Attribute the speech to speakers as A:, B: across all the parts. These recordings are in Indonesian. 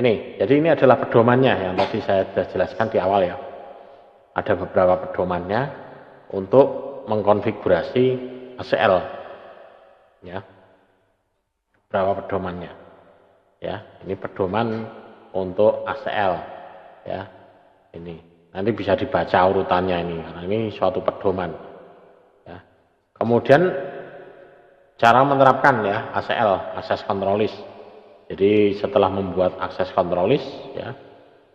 A: Ini, jadi ini adalah pedomannya yang tadi saya sudah jelaskan di awal ya. Ada beberapa pedomannya untuk mengkonfigurasi ACL. Ya, beberapa pedomannya. Ya, ini pedoman untuk ACL. Ya, ini nanti bisa dibaca urutannya ini, karena ini suatu pedoman. Ya. Kemudian cara menerapkan ya ACL, Access Control List. Jadi setelah membuat Access Control List, ya,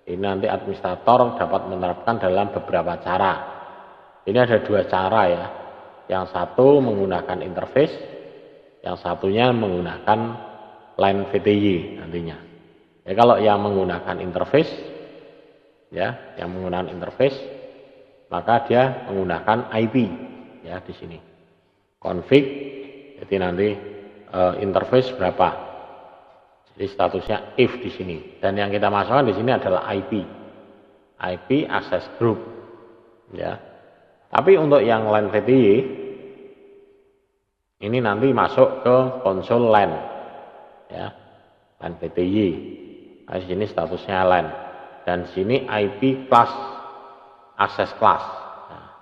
A: ini nanti administrator dapat menerapkan dalam beberapa cara. Ini ada dua cara ya. Yang satu menggunakan interface, yang satunya menggunakan line VTY nantinya. Ya, kalau yang menggunakan interface, ya, yang menggunakan interface, maka dia menggunakan IP, ya, di sini. Config, jadi nanti interface berapa. Jadi statusnya if di sini, dan yang kita masukkan di sini adalah IP access group, ya. Tapi untuk yang LAN VTY ini nanti masuk ke konsol LAN, ya, LAN VTY. Nah, di sini statusnya LAN, dan di sini IP class access class, nah,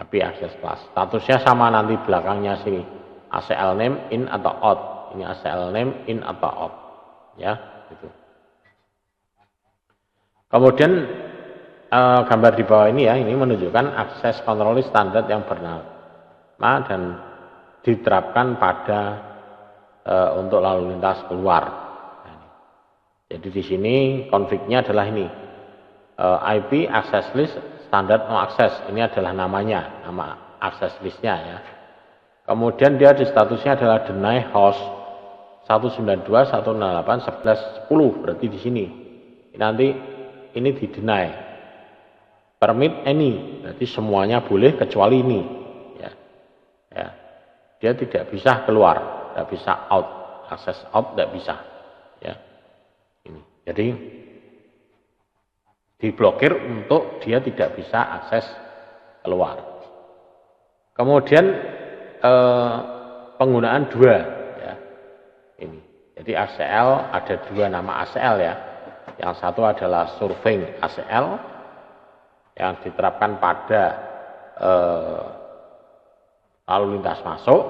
A: IP access class. Statusnya sama nanti belakangnya sini, ACL name in atau out. Ini ACL name in atau out. Ya, gitu. Kemudian gambar di bawah ini ya, ini menunjukkan akses control list standar yang bernama dan diterapkan pada untuk lalu lintas keluar. Jadi di sini config-nya adalah ini, IP access list standard no access. Ini adalah namanya, nama access listnya ya. Kemudian dia di statusnya adalah deny host 192.168.11.10, berarti di sini nanti ini di deny. Permit any, berarti semuanya boleh kecuali ini, ya. Ya, dia tidak bisa keluar, tidak bisa out, akses out tidak bisa, ya. Ini, jadi diblokir untuk dia tidak bisa akses keluar. Kemudian penggunaan dua. Ini. Jadi ACL ada dua nama ACL ya. Yang satu adalah surveying ACL yang diterapkan pada lalu lintas masuk.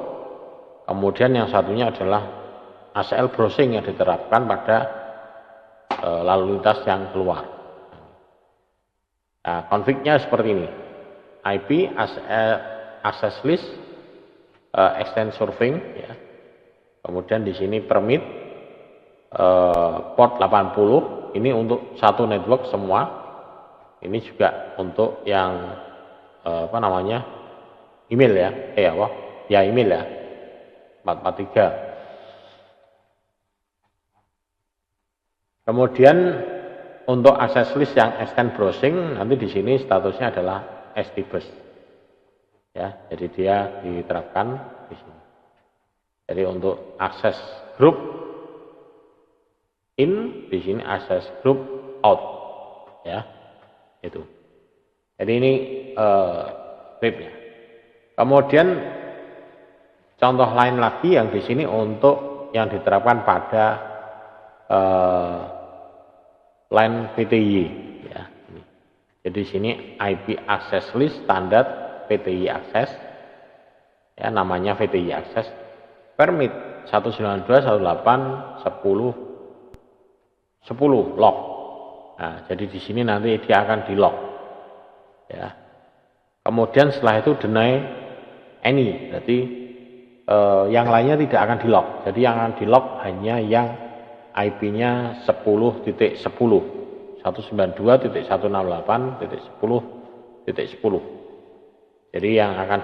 A: Kemudian yang satunya adalah ACL browsing yang diterapkan pada lalu lintas yang keluar. Nah, konfignya seperti ini. IP access list extend surfing ya. Kemudian di sini permit port 80, ini untuk satu network semua. Ini juga untuk yang apa namanya? Email ya. Ya email ya. 443. Kemudian untuk access list yang extend browsing nanti di sini statusnya adalah STBus. Ya, jadi dia diterapkan di sini. Jadi untuk akses group in, di sini akses group out, ya, itu. Jadi ini scriptnya. Kemudian contoh lain lagi yang di sini untuk yang diterapkan pada LAN VTY, ya. Jadi di sini IP access list standar VTY access, ya, namanya VTY access. Permit 192.168.10.10 lock. Nah, jadi di sini nanti dia akan di lock. Ya. Kemudian setelah itu deny any, berarti yang lainnya tidak akan di lock. Jadi yang akan di lock hanya yang IP-nya 10.10, 192.168.10.10. Jadi yang akan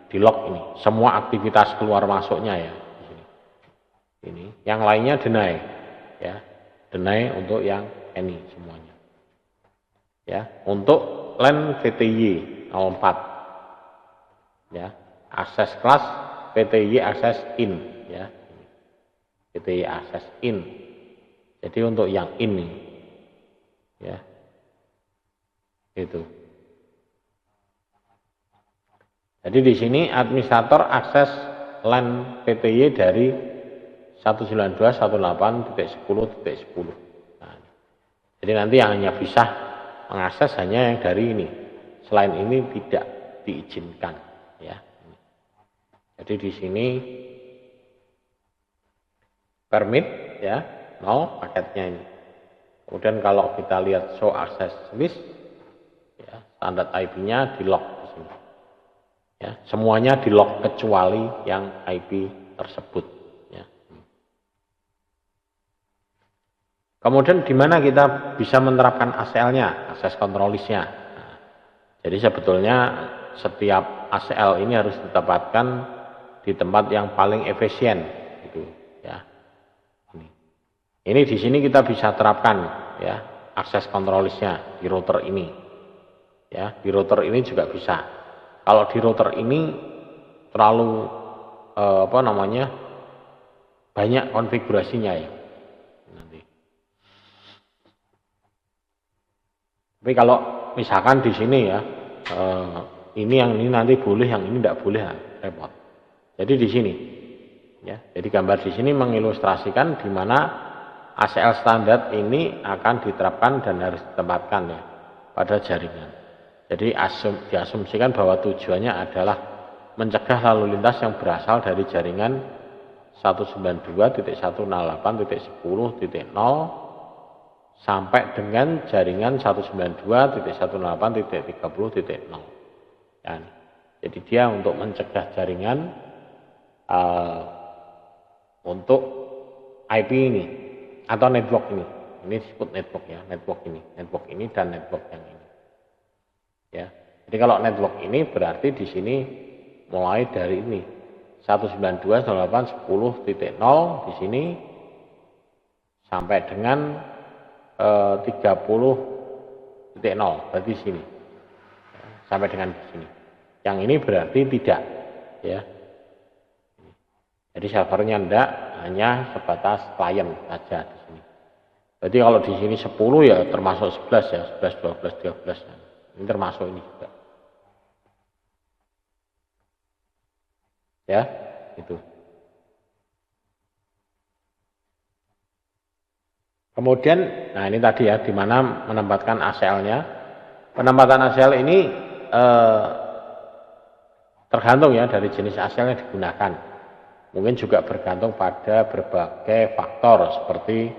A: di lock ini semua aktivitas keluar masuknya ya di sini. Ini yang lainnya deny ya, deny untuk yang any semuanya ya. Untuk LAN VTY 04 ya, akses kelas VTY access in ya, VTY access in. Jadi untuk yang ini ya itu. Jadi di sini administrator akses LAN VTY dari 192.168.10.10. Jadi nanti yang hanya bisa mengakses hanya yang dari ini. Selain ini tidak diizinkan, ya. Jadi di sini permit, ya, no paketnya ini. Kemudian kalau kita lihat show access list, ya, standar IP-nya di lock di sini. Ya, semuanya di lock kecuali yang IP tersebut. Ya. Kemudian di mana kita bisa menerapkan ACL-nya, access control list-nya. Nah, jadi sebetulnya setiap ACL ini harus ditempatkan di tempat yang paling efisien, gitu, ya. Ini di sini kita bisa terapkan, ya, access control list-nya di router ini, ya. Di router ini juga bisa. Kalau di router ini terlalu banyak konfigurasinya, ya. Nanti. Tapi kalau misalkan di sini, ya, ini yang ini nanti boleh, yang ini tidak boleh, repot. Jadi di sini, ya. Jadi gambar di sini mengilustrasikan di mana ACL standar ini akan diterapkan dan harus ditempatkan, ya, pada jaringan. Jadi diasumsikan bahwa tujuannya adalah mencegah lalu lintas yang berasal dari jaringan 192.168.10.0 sampai dengan jaringan 192.168.30.0. Ya, jadi dia untuk mencegah jaringan untuk IP ini atau network ini. Ini disebut network, ya, network ini dan network yang ini. Ya. Jadi kalau network ini berarti di sini mulai dari ini 192.168.10.0 di sini sampai dengan 30.0 berarti sini. Sampai dengan di sini. Yang ini berarti tidak, ya. Jadi servernya enggak, hanya sebatas klien saja di sini. Berarti kalau di sini 10, ya termasuk 11, ya, 11, 12, 13. Ini termasuk ini juga. Ya, itu. Kemudian, nah ini tadi, ya, di mana menempatkan ACL-nya. Penempatan ACL ini tergantung, ya, dari jenis ACL yang digunakan. Mungkin juga bergantung pada berbagai faktor seperti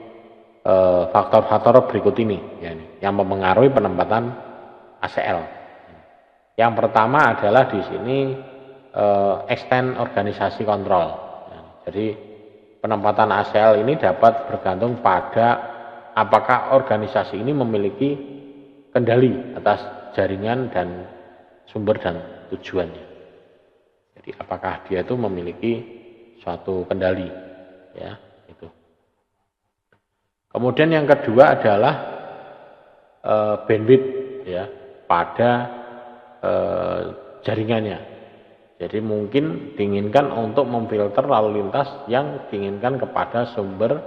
A: faktor-faktor berikut ini, ya, yang mempengaruhi penempatan ACL. Yang pertama adalah di sini extend organisasi kontrol. Ya, jadi penempatan ACL ini dapat bergantung pada apakah organisasi ini memiliki kendali atas jaringan dan sumber dan tujuannya. Jadi apakah dia itu memiliki suatu kendali, ya, itu. Kemudian yang kedua adalah bandwidth, ya, pada jaringannya. Jadi mungkin diinginkan untuk memfilter lalu lintas yang diinginkan kepada sumber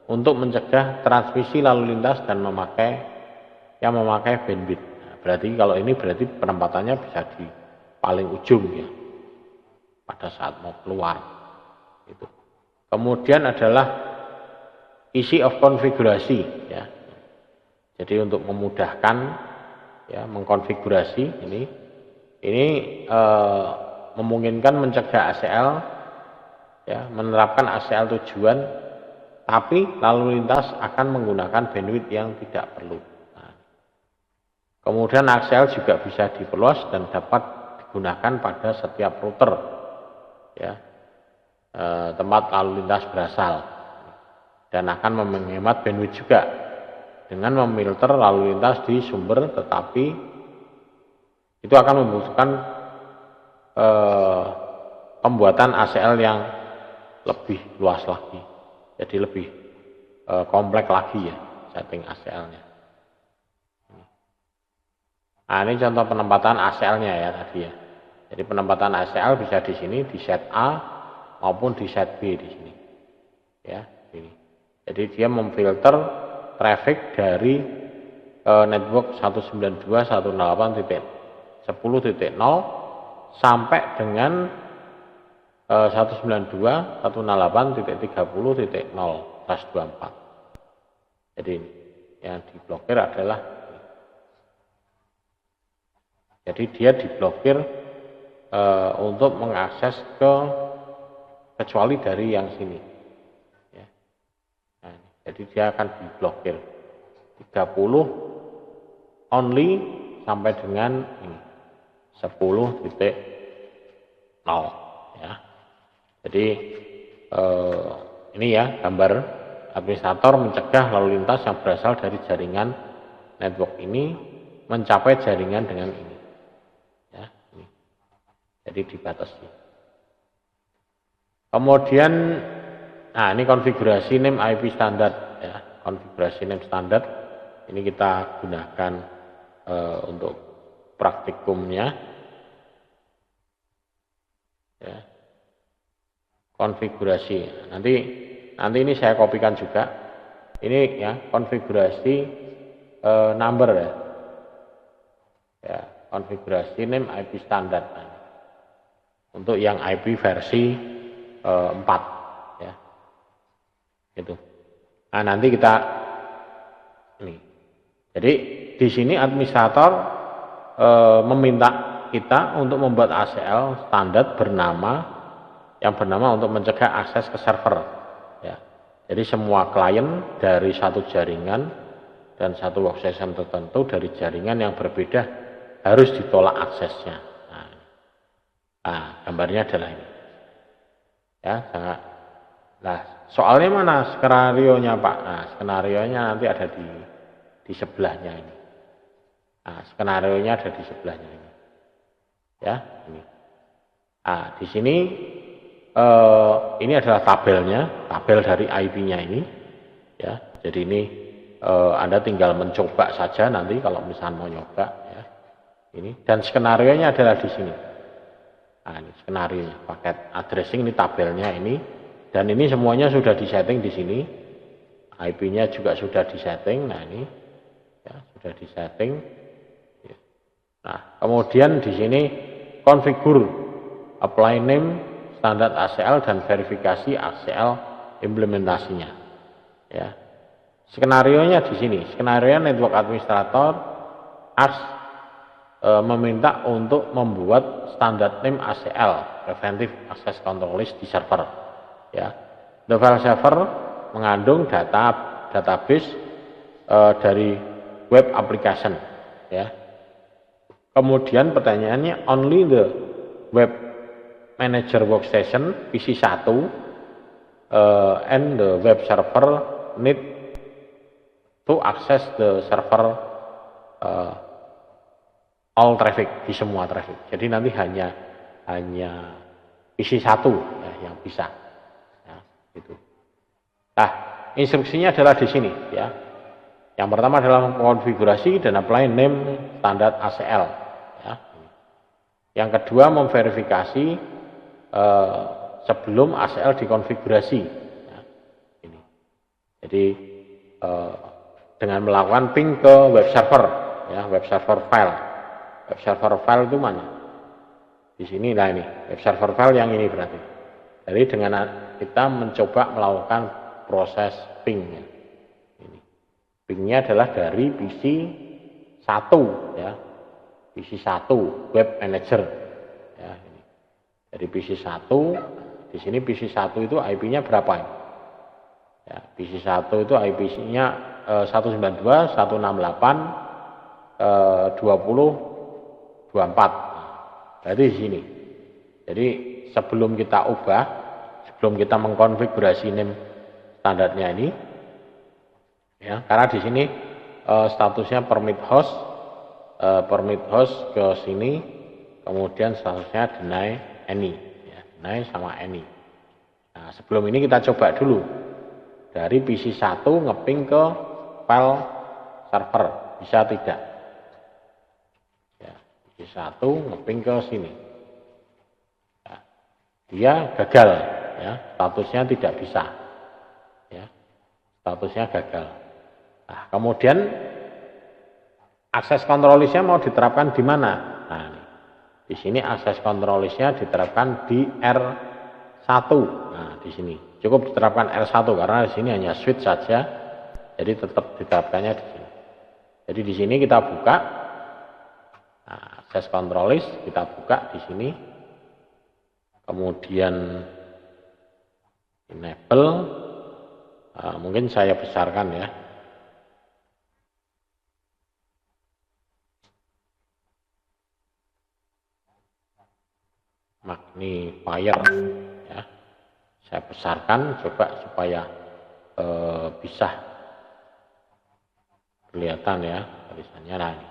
A: untuk mencegah transmisi lalu lintas dan memakai bandwidth. Nah, berarti kalau ini berarti penempatannya bisa di paling ujung, ya, pada saat mau keluar. Itu. Kemudian adalah easy of konfigurasi, ya. Jadi untuk memudahkan, ya, mengkonfigurasi ini memungkinkan mencegah ACL, ya, menerapkan ACL tujuan, tapi lalu lintas akan menggunakan bandwidth yang tidak perlu. Nah, kemudian ACL juga bisa diperluas dan dapat digunakan pada setiap router, ya, tempat lalu lintas berasal, dan akan menghemat bandwidth juga dengan memfilter lalu lintas di sumber, tetapi itu akan membutuhkan pembuatan ACL yang lebih luas lagi, jadi lebih kompleks lagi, ya, setting ACL-nya. Nah, ini contoh penempatan ACL-nya, ya, tadi, ya. Jadi penempatan ACL bisa di sini di set A maupun di set B di sini, ya, ini. Jadi dia memfilter traffic dari network 192.168.10.0 sampai dengan 192.168.30.0/24. Jadi Yang diblokir adalah ini. Jadi dia diblokir untuk mengakses kecuali dari yang sini. Ya. Nah, jadi dia akan diblokir 30 only sampai dengan ini 10.0 ya. Jadi ini ya gambar administrator mencegah lalu lintas yang berasal dari jaringan network ini mencapai jaringan dengan ini. Ya, ini. Jadi dibatasi. Kemudian, nah ini konfigurasi name IP standar ya, konfigurasi name standar ini kita gunakan untuk praktikumnya. Ya. Konfigurasi. Nanti ini saya kopikan juga. Ini ya konfigurasi number ya. Ya, konfigurasi name IP standar. Untuk yang IP versi 4 ya. Itu. Nah, nanti kita ini. Jadi di sini administrator meminta kita untuk membuat ACL standar yang bernama untuk mencegah akses ke server ya. Jadi semua klien dari satu jaringan dan satu workstation tertentu dari jaringan yang berbeda harus ditolak aksesnya. Nah, gambarnya adalah ini ya. Nah, soalnya mana skenario-nya Pak? Nah, skenario-nya nanti ada di sebelahnya ini. Nah, skenario-nya ada di sebelahnya ini. Ya, ini. Nah, di sini ini adalah tabelnya, tabel dari IP-nya ini. Ya, jadi ini Anda tinggal mencoba saja nanti kalau misalnya mau nyoba ya. Ini dan skenario-nya adalah di sini. Nah, ini skenario-nya, paket addressing ini tabelnya ini dan ini semuanya sudah disetting di sini. IP-nya juga sudah disetting. Nah, ini ya, sudah disetting. Nah, kemudian di sini konfigur apply name standar ACL dan verifikasi ACL implementasinya. Ya. Skenarionya di sini. Skenario network administrator meminta untuk membuat standar name ACL preventive access control list di server. Ya. The file server mengandung database dari web application. Ya. Kemudian pertanyaannya only the web manager workstation PC1 and the web server need to access the server all traffic, di semua traffic. Jadi nanti hanya PC1 ya, yang bisa. Ya, gitu. Nah, instruksinya adalah di sini ya. Yang pertama adalah konfigurasi dan apply name standar ACL. Ya. Yang kedua memverifikasi sebelum ACL dikonfigurasi. Ya, ini. Jadi dengan melakukan ping ke web server, ya, web server file. Web server file itu mana? Di sini, nah ini web server file yang ini berarti. Jadi dengan kita mencoba melakukan proses ping. Ya. Ini. Pingnya adalah dari PC1, ya, PC1 web manager. Ya, ini. Dari PC1, di sini PC1 itu IP-nya berapa? Ya, PC1 itu IP-nya 192.168.20.24. Berarti di sini. Jadi sebelum kita kita mengkonfigurasi name standarnya ini, ya, karena di sini statusnya permit host ke sini, kemudian statusnya deny any, ya, deny sama any. Nah, sebelum ini kita coba dulu dari PC1 ngeping ke file server, bisa tidak? Ya, PC1 ngeping ke sini, ya, dia gagal, ya, statusnya tidak bisa, ya, statusnya gagal. Nah, kemudian akses control list-nya mau diterapkan di mana? Nah, di sini akses control list-nya diterapkan di R1. Nah, di sini cukup diterapkan R1 karena di sini hanya switch saja Jadi tetap diterapkannya di sini. Jadi di sini kita buka, nah, access control list kita buka di sini, kemudian enable, mungkin saya besarkan ya. Magnifier ya, saya besarkan coba supaya bisa kelihatan ya tulisannya. Nah, ini.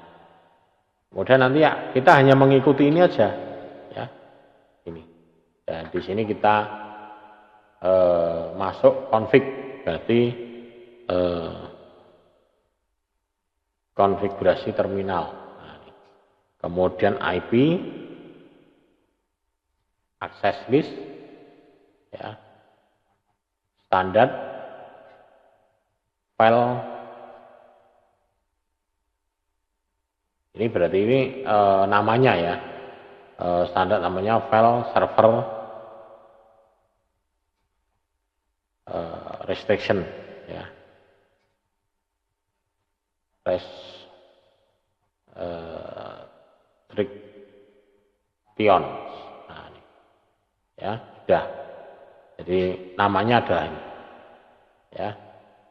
A: Kemudian nanti ya kita hanya mengikuti ini aja ya, ini. Dan di sini kita masuk config, berarti konfigurasi terminal. Nah, ini. Kemudian IP, access list, ya, standar, file. Ini berarti ini namanya ya, standar namanya file server restriction ya, restriction. Nah, ini. Ya sudah, jadi namanya adalah ini ya,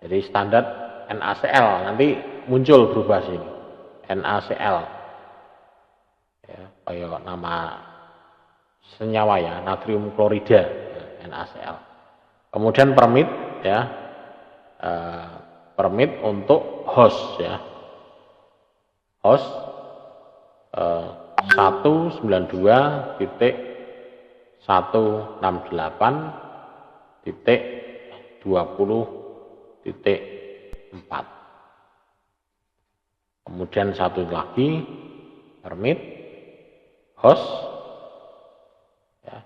A: jadi standar NaCl, nanti muncul berubah sini NaCl ya, kayak nama senyawa ya, natrium klorida ya, NaCl. Kemudian permit ya, permit untuk host ya, host 192.168.20.4. Kemudian satu lagi permit host ya,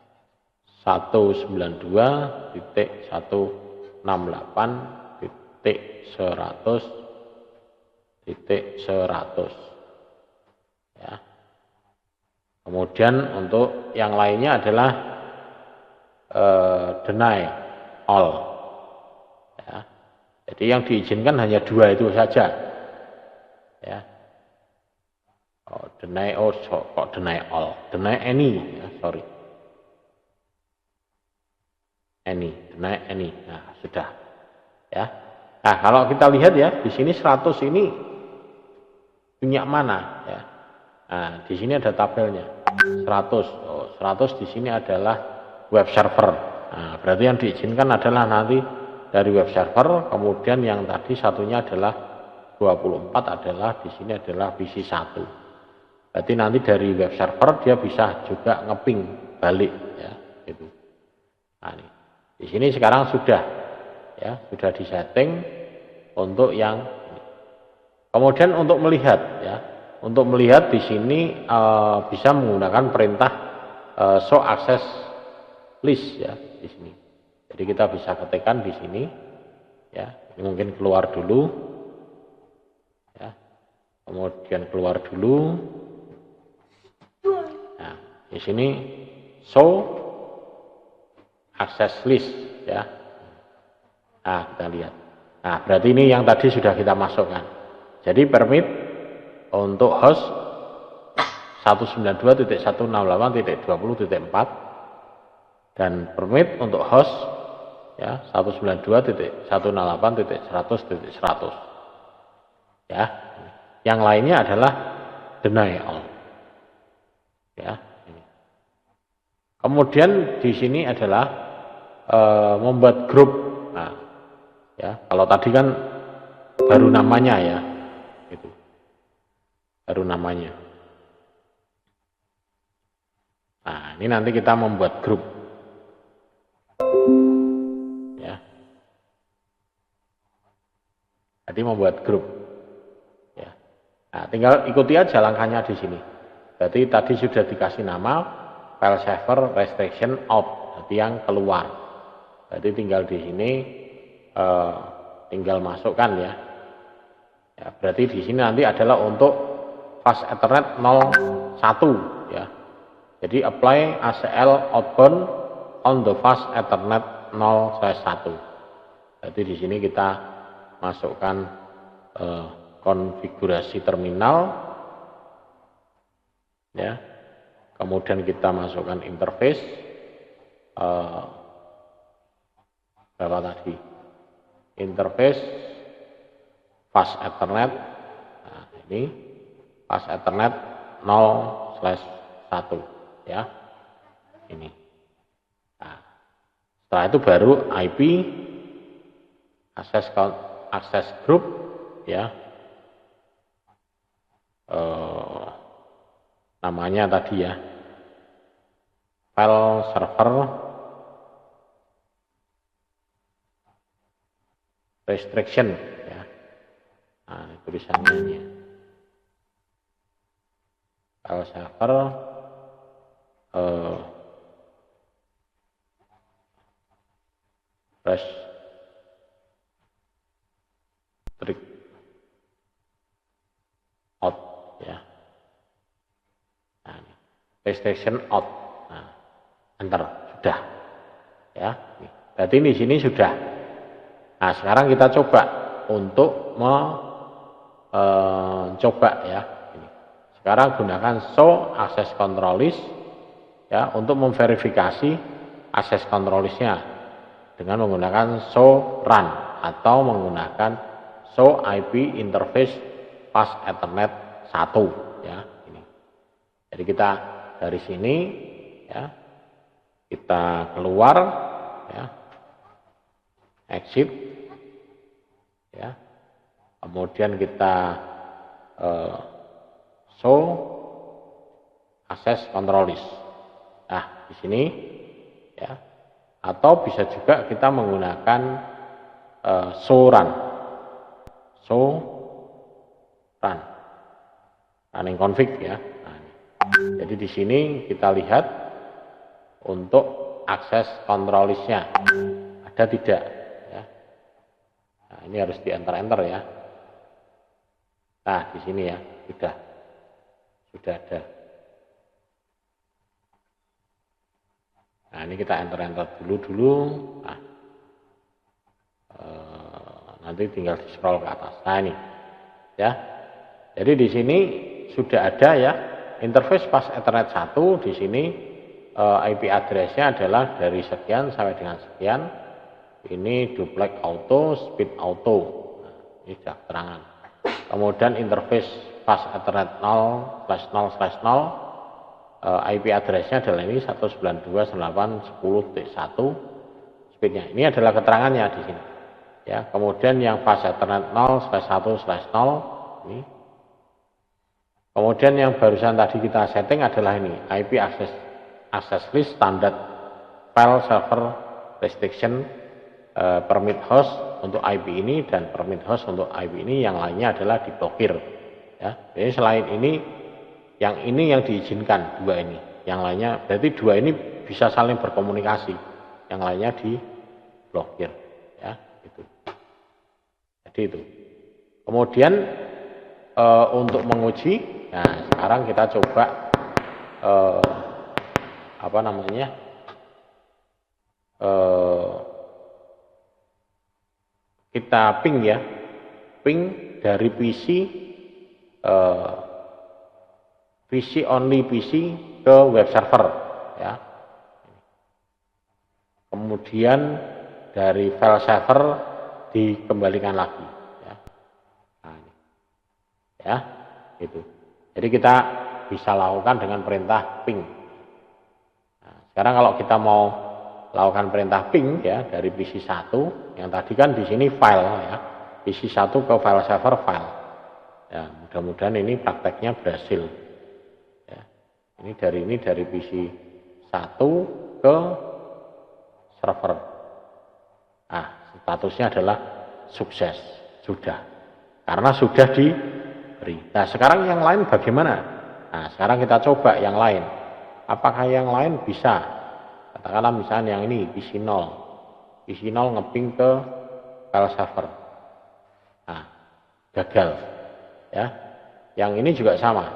A: 192.168.100 ya. Kemudian untuk yang lainnya adalah deny all ya. Jadi yang diizinkan hanya dua itu saja ya. Deny kok deny all, deny any ya, sorry, deny any. Nah sudah ya. Nah kalau kita lihat ya, di sini 100 ini punya mana ya. Nah di sini ada tabelnya 100. 100 di sini adalah web server. Nah berarti yang diizinkan adalah nanti dari web server. Kemudian yang tadi satunya adalah 24 adalah di sini adalah PC 1. Berarti nanti dari web server dia bisa juga ngeping balik ya, gitu. Nah, ini. Di sini sekarang sudah ya, sudah disetting untuk yang ini. Kemudian untuk melihat ya, untuk melihat di sini bisa menggunakan perintah show access list ya di sini. Jadi kita bisa ketikkan di sini ya. Ini mungkin keluar dulu ya. Kemudian keluar dulu. Nah, di sini show access list ya. Nah, kita lihat. Nah, berarti ini yang tadi sudah kita masukkan. Jadi permit untuk host 192.168.20.4 dan permit untuk host ya 192.168.100.100 ya. Yang lainnya adalah deny all ya. Kemudian di sini adalah membuat grup. Nah, ya kalau tadi kan baru namanya ya, gitu. Baru namanya. Nah, ini nanti kita membuat grup. Ya. Jadi membuat grup. Ya. Nah, tinggal ikuti aja langkahnya di sini. Berarti tadi sudah dikasih nama file server restriction out, berarti yang keluar. Berarti tinggal di sini tinggal masukkan ya. Ya, berarti di sini nanti adalah untuk fast Ethernet 01 ya. Jadi apply ACL outbound on the fast Ethernet 0/1. Berarti di sini kita masukkan konfigurasi terminal, ya. Kemudian kita masukkan interface berapa tadi? Interface fast Ethernet. Nah, ini fast Ethernet 0/1, ya. Ini. Nah, setelah itu baru IP access group, ya. Namanya tadi ya, file server restriction, ya. Nah, tulisannya ini, file server restrict out, ya. Nah, restriction out. Nah, enter, sudah, ya. Berarti di sini sudah. Nah, sekarang kita coba untuk mencoba, ya. Sekarang gunakan show access control list, ya, untuk memverifikasi access control listnya dengan menggunakan show run atau menggunakan show IP interface fast Ethernet 1, ya. Ini. Jadi kita dari sini, ya, kita keluar, ya, exit, ya, kemudian kita show access control list. Nah, di sini, ya, atau bisa juga kita menggunakan show run, running config, ya. Nah, jadi di sini kita lihat untuk akses control listnya ada tidak, ya. Nah, ini harus di enter ya. Nah, di sini, ya, sudah ada. Nah, ini kita enter dulu. Nah, nanti tinggal di scroll ke atas. Nah, ini, ya. Jadi di sini sudah ada, ya, interface fast Ethernet 1. Di sini IP address-nya adalah dari sekian sampai dengan sekian. Ini duplex auto, speed auto. Nah, ini sudah keterangan. Kemudian interface fast Ethernet 0/0/0, IP address-nya adalah ini 192.168.10.1, speednya. Ini adalah keterangannya di sini, ya. Kemudian yang fast Ethernet 0/1/0 ini. Kemudian yang barusan tadi kita setting adalah ini, IP access list standard file server restriction, permit host untuk IP ini dan permit host untuk IP ini, yang lainnya adalah diblokir, ya. Jadi selain ini yang diizinkan, dua ini, yang lainnya berarti dua ini bisa saling berkomunikasi, yang lainnya diblokir, ya, itu. Jadi itu. Kemudian untuk menguji, nah sekarang kita coba kita ping, ya, ping dari PC only PC ke web server, ya. Kemudian dari file server dikembalikan lagi, ya. Nah, ini, ya, gitu. Jadi kita bisa lakukan dengan perintah ping. Nah, sekarang kalau kita mau lakukan perintah ping, ya, dari PC 1, yang tadi kan di sini file, ya, PC 1 ke file server file, ya. Mudah-mudahan ini prakteknya berhasil, ya. Ini dari PC 1 ke server. Nah, statusnya adalah sukses, sudah, karena sudah diberi. Nah, sekarang yang lain bagaimana? Nah, sekarang kita coba yang lain. Apakah yang lain bisa? Katakanlah misalnya yang ini PC 0 ngeping ke file server. Nah, gagal, ya. Yang ini juga sama,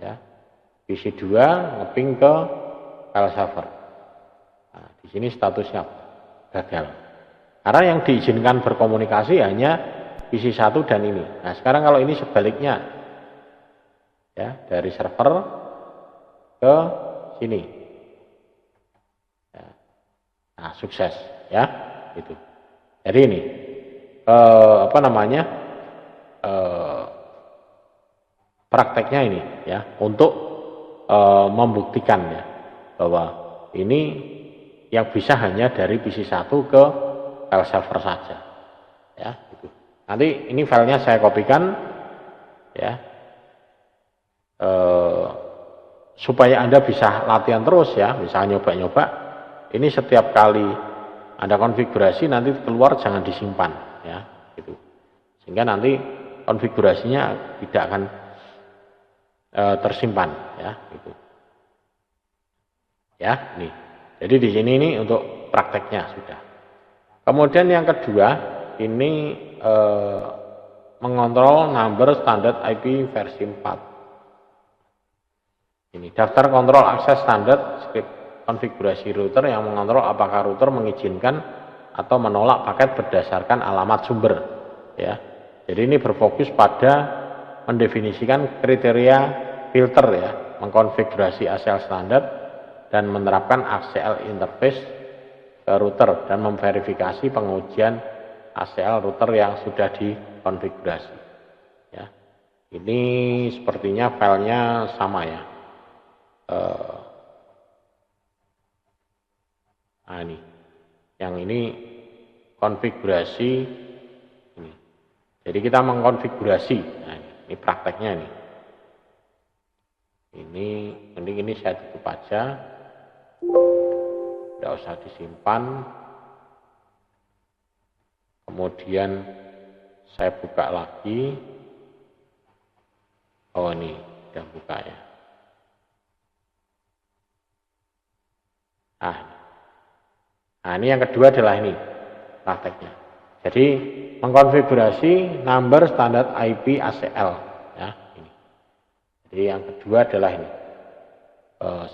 A: ya. PC 2 ngeping ke file server. Nah, di sini statusnya gagal. Karena yang diizinkan berkomunikasi hanya PC 1 dan ini. Nah, sekarang kalau ini sebaliknya, ya, dari server ke sini. Ya. Nah, sukses, ya, itu. Jadi ini, prakteknya ini, ya, untuk membuktikan ya bahwa ini yang bisa hanya dari PC 1 ke file server saja, ya, gitu. Nanti ini filenya saya kopikan, ya, supaya Anda bisa latihan terus, ya, misalnya nyoba-nyoba. Ini setiap kali Anda konfigurasi nanti keluar jangan disimpan, ya, gitu. Sehingga nanti konfigurasinya tidak akan tersimpan, ya, gitu. Ya, nih. Jadi di sini ini untuk prakteknya sudah. Kemudian yang kedua, ini mengontrol number standard IP versi 4. Ini daftar kontrol akses standar script konfigurasi router yang mengontrol apakah router mengizinkan atau menolak paket berdasarkan alamat sumber, ya. Jadi ini berfokus pada mendefinisikan kriteria filter, ya, mengkonfigurasi ACL standar dan menerapkan ACL interface ke router dan memverifikasi pengujian ACL router yang sudah dikonfigurasi, ya. Ini sepertinya filenya sama, ya. Nah, ini yang ini konfigurasi ini. Jadi kita mengkonfigurasi. Nah, ini prakteknya ini. Ini saya tutup aja. Tidak usah disimpan. Kemudian saya buka lagi. Oh, ini sudah buka, ya. Nah, ini yang kedua adalah ini prakteknya. Jadi mengkonfigurasi number standard IP ACL, ya, ini. Jadi yang kedua adalah ini.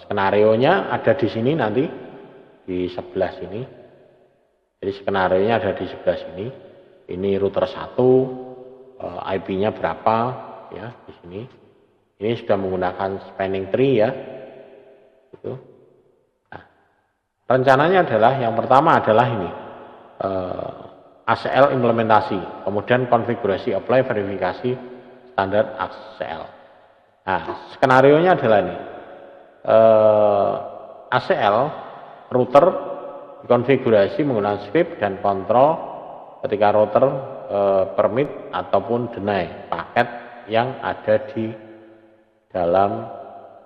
A: Skenarionya ada di sini nanti di sebelah sini. Jadi skenarionya ada di sebelah sini. Ini router 1, IP-nya berapa, ya, di sini. Ini sudah menggunakan spanning tree, ya. Gitu. Rencananya adalah yang pertama adalah ini ACL implementasi, kemudian konfigurasi apply verifikasi standar ACL. Nah, skenarionya adalah ini ACL router dikonfigurasi menggunakan script dan kontrol ketika router permit ataupun deny paket yang ada di dalam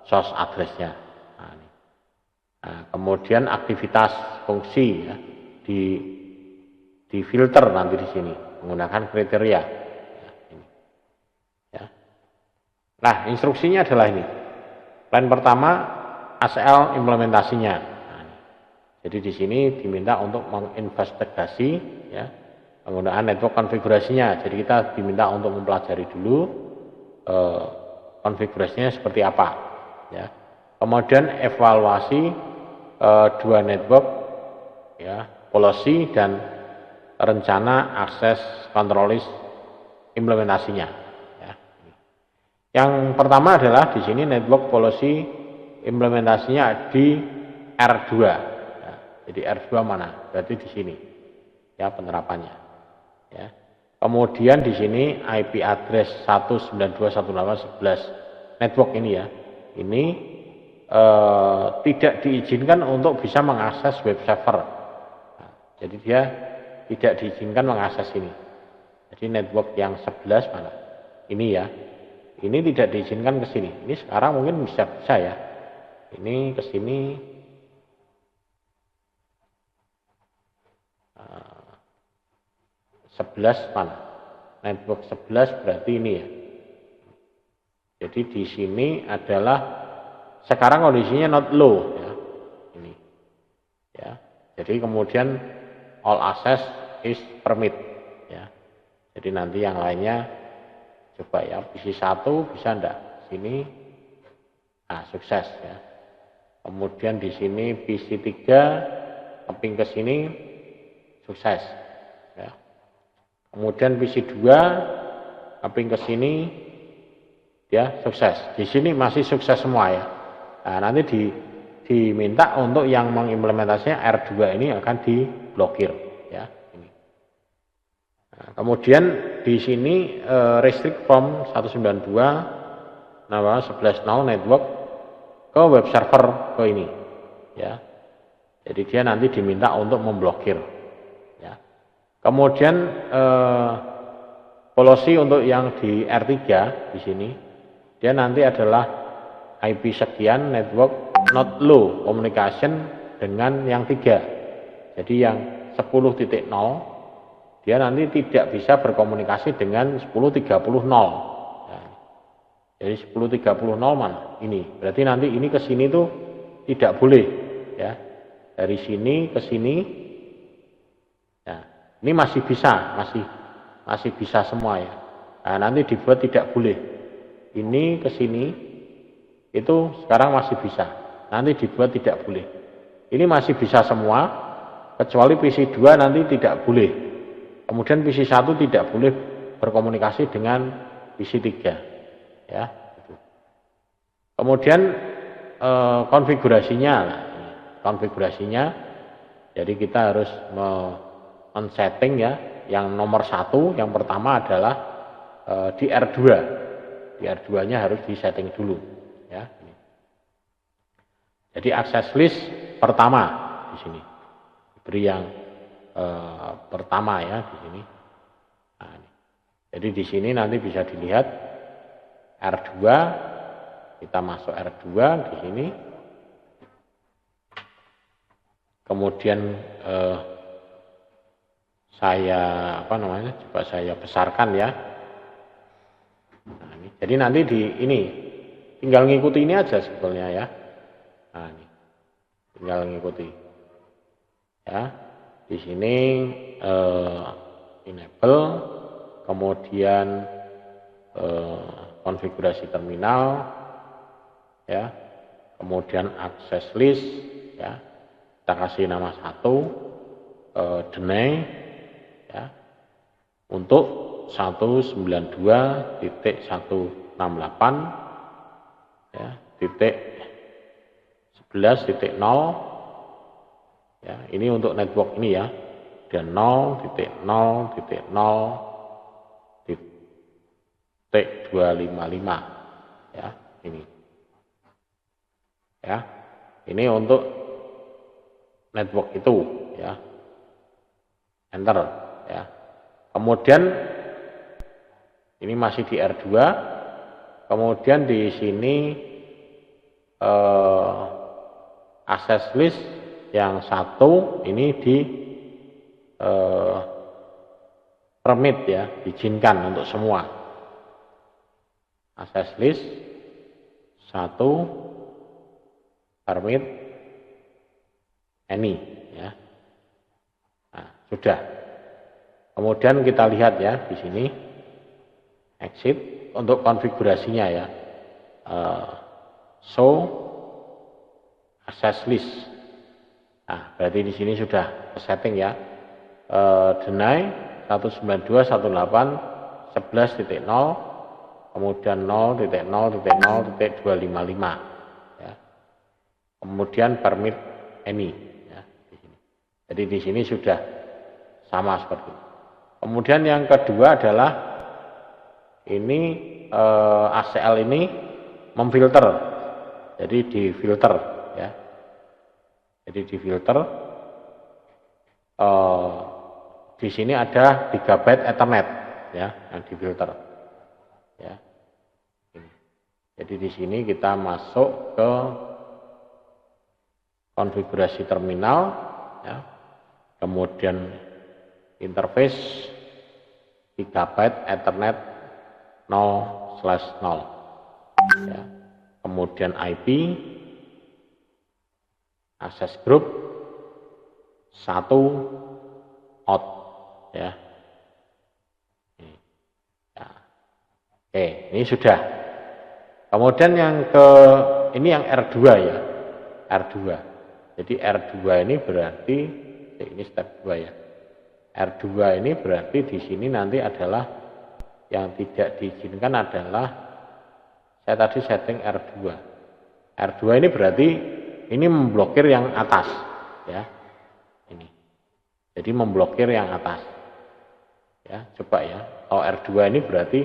A: source address-nya. Nah, kemudian aktivitas fungsi, ya, di filter nanti di sini menggunakan kriteria. Ya, ini. Ya. Nah, instruksinya adalah ini. Line pertama ACL implementasinya. Nah, jadi di sini diminta untuk menginvestigasi, ya, penggunaan network konfigurasinya. Jadi kita diminta untuk mempelajari dulu konfigurasinya seperti apa, ya. Kemudian evaluasi dua network, ya, policy dan rencana akses control list implementasinya, ya. Yang pertama adalah di sini network policy implementasinya di R2, ya. Jadi R2 mana? Berarti di sini, ya, penerapannya, ya. Kemudian di sini IP address 192.168.11 network ini, ya. Ini tidak diizinkan untuk bisa mengakses web server. Nah, jadi dia tidak diizinkan mengakses ini. Jadi network yang 11 mana? Ini, ya. Ini tidak diizinkan ke sini. Ini sekarang mungkin bisa ya. Ini ke sini. 11 mana? Network 11 berarti ini, ya. Jadi di sini adalah sekarang kondisinya not low, ya. Ini, ya. Jadi kemudian all access is permit, ya. Jadi nanti yang lainnya coba, ya, PC 1 bisa enggak? Sini, nah, sukses, ya. Kemudian di sini PC 3 keping ke sini sukses. Kemudian PC 2 mapping ke sini, ya sukses. Di sini masih sukses semua ya. Nah, nanti diminta untuk yang mengimplementasinya R2 ini akan diblokir ya. Ini. Nah, kemudian di sini restrict from 192 nama 11.0 network ke web server ke ini ya. Jadi dia nanti diminta untuk memblokir ya. Kemudian policy untuk yang di R3 di sini dia nanti adalah IP sekian network not low communication dengan yang 3. Jadi yang 10.0 dia nanti tidak bisa berkomunikasi dengan 10.30.0 ya. Jadi 10.30.0 mana? Ini. Berarti nanti ini ke sini tuh tidak boleh ya. Dari sini ke sini ya. Ini masih bisa, masih bisa semua ya. Nah, nanti dibuat tidak boleh. Ini ke sini itu sekarang masih bisa. Nanti dibuat tidak boleh. Ini masih bisa semua kecuali PC 2 nanti tidak boleh. Kemudian PC 1 tidak boleh berkomunikasi dengan PC 3 ya. Kemudian konfigurasinya, jadi kita harus men-setting ya. Yang nomor 1 yang pertama adalah di R2. Di R2 nya harus disetting dulu ya. Jadi access list pertama di sini diberi yang pertama ya di sini. Nah, ini. Jadi di sini nanti bisa dilihat R2, kita masuk R2 di sini. Kemudian saya coba saya besarkan ya. Nah, ini. Jadi nanti di ini tinggal ngikuti ini aja sebetulnya ya. Nah, ini tinggal ngikuti ya. Di sini enable, kemudian konfigurasi terminal ya, kemudian access list ya, kita kasih nama 1 deny ya, untuk 192.168 ya, titik 11.0 ya, ini untuk network ini ya, dan 0.0.0.255 ya, ini ya, ini untuk network itu ya, enter ya. Kemudian ini masih di R2, kemudian di sini access list yang 1 ini di permit ya, diizinkan untuk semua. Access list 1 permit any ya. Nah, sudah. Kemudian kita lihat ya di sini exit untuk konfigurasinya ya. Show access list. Nah, berarti di sini sudah setting ya. Deny 192.168.11.0, kemudian 0.0.0.255 ya. Kemudian permit any ya di sini. Jadi di sini sudah sama seperti itu. Kemudian yang kedua adalah ini ACL ini memfilter. Jadi difilter ya. Jadi difilter di sini ada GB Ethernet ya yang difilter ya. Jadi di sini kita masuk ke konfigurasi terminal ya. Kemudian interface GB Ethernet 0/0 ya. Kemudian IP access group 1 out ya. Ya. Oke, ini sudah. Kemudian yang ini yang R2 ya. R2. Jadi R2 ini berarti ini step 2 ya. R2 ini berarti di sini nanti adalah yang tidak diizinkan adalah saya tadi setting R2. R2 ini berarti ini memblokir yang atas ya. Ini. Jadi memblokir yang atas. Ya, coba ya. Kalau R2 ini berarti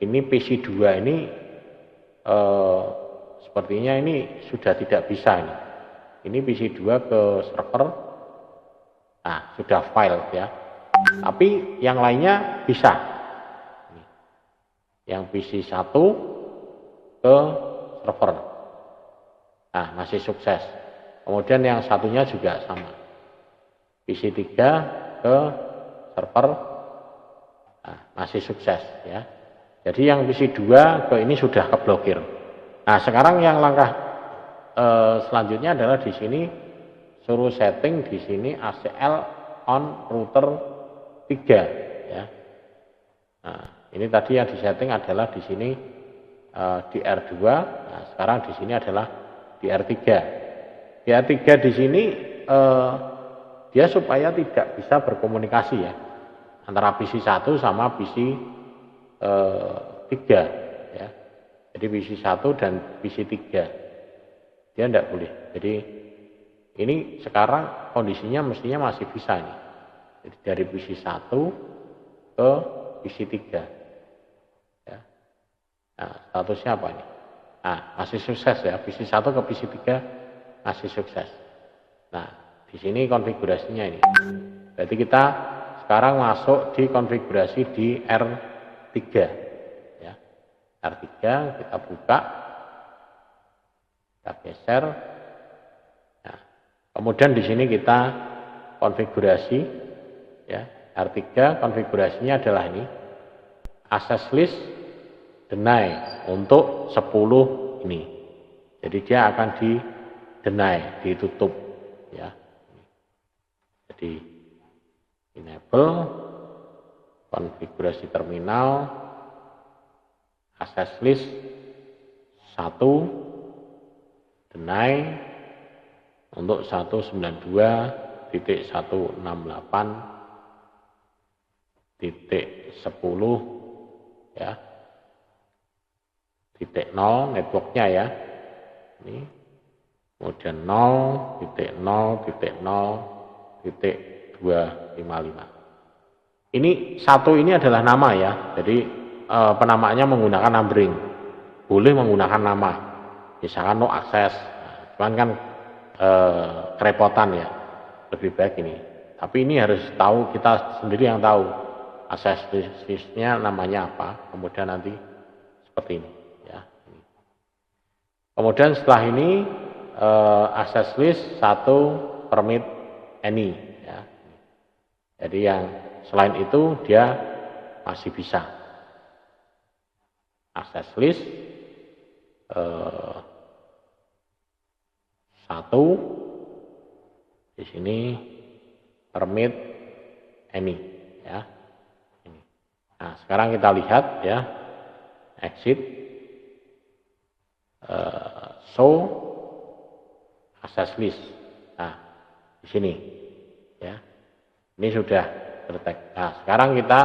A: ini PC2 ini sepertinya ini sudah tidak bisa ini. Ini PC2 ke server. Nah, sudah file ya. Tapi yang lainnya bisa. Yang PC1 ke server. Nah, masih sukses. Kemudian yang satunya juga sama. PC3 ke server. Nah, masih sukses ya. Jadi yang PC2 ke ini sudah keblokir. Nah, sekarang yang langkah selanjutnya adalah di sini suruh setting di sini ACL on router 3 ya. Nah, ini tadi yang disetting adalah di sini di R2. Nah, sekarang di sini adalah di R3. Di R3 di sini dia supaya tidak bisa berkomunikasi ya antara PC1 sama PC3 ya. Jadi PC1 dan PC3 dia tidak boleh. Jadi ini sekarang kondisinya mestinya masih bisa nih. Jadi dari PC1 ke PC3 ya. Nah, statusnya apa ini? Nah, masih sukses ya. PC1 ke PC3 masih sukses. Nah, di sini konfigurasinya ini. Berarti kita sekarang masuk di konfigurasi di R3 ya. R3 kita buka, kita geser. Nah, kemudian di sini kita konfigurasi ya. R3 konfigurasinya adalah ini. Access list deny untuk 10 ini. Jadi dia akan di deny, ditutup ya. Jadi enable konfigurasi terminal access list 1 deny untuk 192.168.10 ya. Titik 0 networknya ya. Ini kemudian 0.0.0.255. Ini satu ini adalah nama ya. Jadi penamaannya menggunakan numbering. Boleh menggunakan nama. Misalkan no access. Nah, cuman kan kerepotan ya. Lebih baik ini. Tapi ini harus tahu, kita sendiri yang tahu access listnya namanya apa. Kemudian nanti seperti ini ya. Kemudian setelah ini access list 1 permit any ya. Jadi yang selain itu dia masih bisa access list 1 di sini permit any ya. Ini. Nah, sekarang kita lihat ya, exit show access list. Nah, di sini ya. Ini sudah terdetek. Nah, sekarang kita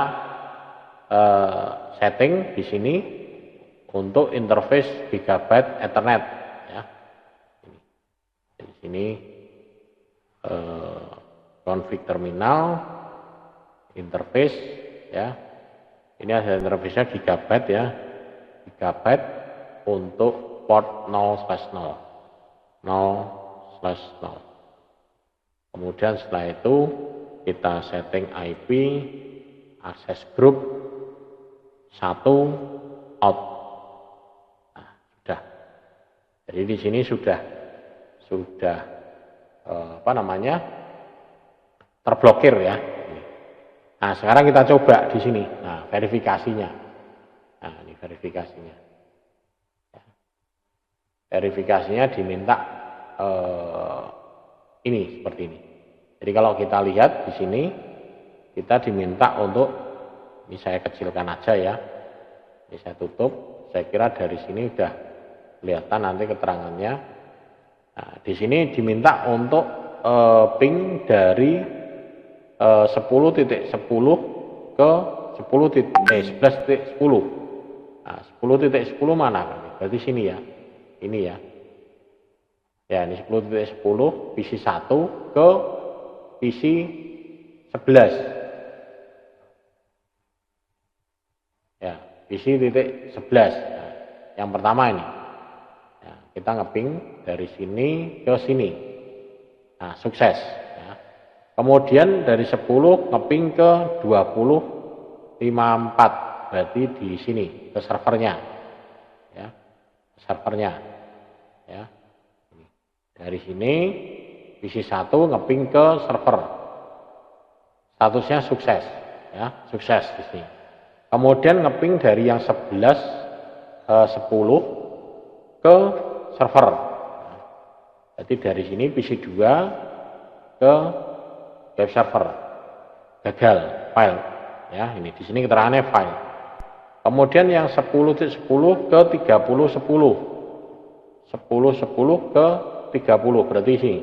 A: setting di sini untuk interface Gigabit Ethernet ya. Di sini config terminal interface ya. Ini ada interface-nya Gigabit ya. Gigabit untuk port 0/0. 0/0. Kemudian setelah itu kita setting IP access group 1 out. Nah, sudah. Jadi di sini sudah terblokir ya. Nah, sekarang kita coba di sini. Nah, verifikasinya. Nah, ini verifikasinya. Verifikasinya diminta ini seperti ini. Jadi kalau kita lihat di sini, kita diminta untuk, ini saya kecilkan aja ya. Ini saya tutup. Saya kira dari sini sudah kelihatan nanti keterangannya. Nah, di sini diminta untuk ping dari 10.10 ke 11.10. Nah, 10.10 mana? Berarti sini ya. Ini ya. Ya, ini 10.10 PC 1 ke PC 11. Ya, PC titik 11. Nah, yang pertama ini. Ya, kita ngeping dari sini ke sini. Nah, sukses. Ya. Kemudian dari 10 ngeping ke 20.54. Berarti di sini ke servernya. Ya, servernya. Ya. Dari sini PC 1 ngeping ke server. Statusnya sukses, ya, sukses di sini. Kemudian ngeping dari yang 11.10 ke server. Jadi dari sini PC 2 ke web server. Gagal file, ya, ini di sini keterangannya file. Kemudian yang 10.10 ke 30.10. 10.10 ke 30, berarti sini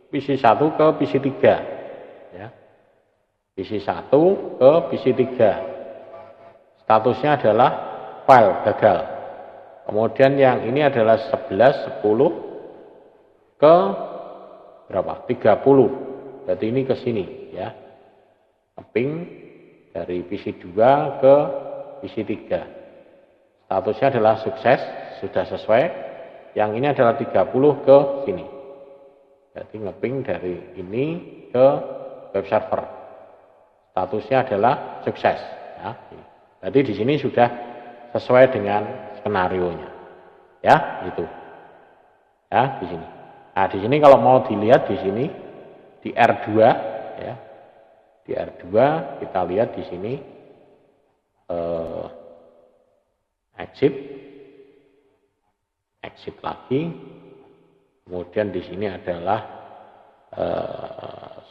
A: PC 1 ke PC 3, ya. PC 1 ke PC 3. Statusnya adalah file gagal. Kemudian yang ini adalah 11.10 ke berapa? 30. Berarti ini ke sini, ya. Keping dari PC 2 ke PC 3. Statusnya adalah sukses, sudah sesuai. Yang ini adalah 30 ke sini. Jadi ngeping dari ini ke web server. Statusnya adalah sukses. Ya. Jadi di sini sudah sesuai dengan skenarionya. Ya, itu. Ya, di sini. Nah, di sini kalau mau dilihat di sini di R2, ya. Di R2 kita lihat di sini exit lagi, kemudian di sini adalah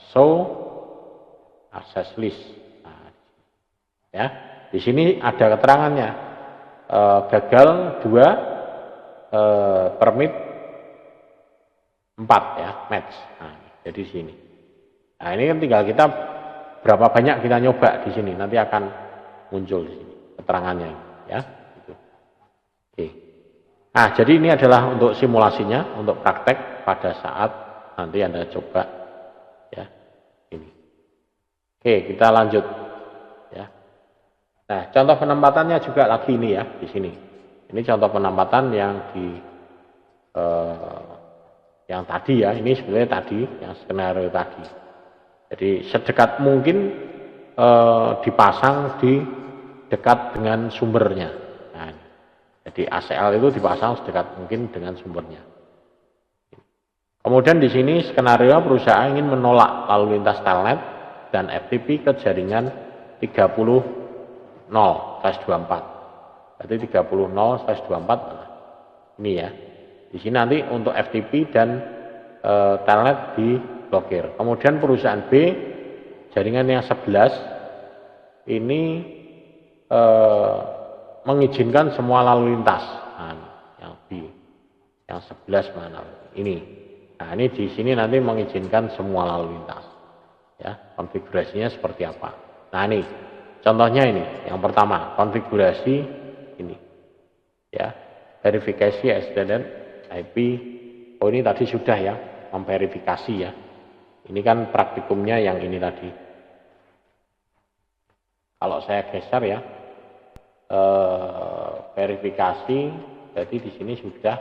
A: show access list. Nah, ya, di sini ada keterangannya gagal 2, permit 4, ya, match. Nah, jadi sini. Nah, ini kan tinggal kita berapa banyak kita nyoba di sini, nanti akan muncul di sini keterangannya, ya. Gitu. Oke. Nah, jadi ini adalah untuk simulasinya, untuk praktek pada saat nanti Anda coba, ya. Ini. Oke, kita lanjut, ya. Nah, contoh penempatannya juga lagi ini, ya, di sini. Ini contoh penempatan yang di yang tadi, ya. Ini sebenarnya tadi, yang skenario tadi. Jadi sedekat mungkin dipasang di dekat dengan sumbernya. Nah, jadi ACL itu dipasang sedekat mungkin dengan sumbernya. Kemudian di sini skenario perusahaan ingin menolak lalu lintas telnet dan FTP ke jaringan 30.0/24. Berarti 30.0/24 ini, ya. Di sini nanti untuk FTP dan telnet diblokir. Kemudian perusahaan B jaringan yang 11 ini mengizinkan semua lalu lintas. Nah, yang B, yang 11 mana? Ini. Nah, ini di sini nanti mengizinkan semua lalu lintas. Ya, konfigurasinya seperti apa? Nah, ini contohnya ini. Yang pertama, konfigurasi ini. Ya, verifikasi SSL IP. Oh, ini tadi sudah, ya, memverifikasi, ya. Ini kan praktikumnya yang ini tadi. Kalau saya geser, ya, verifikasi, jadi di sini sudah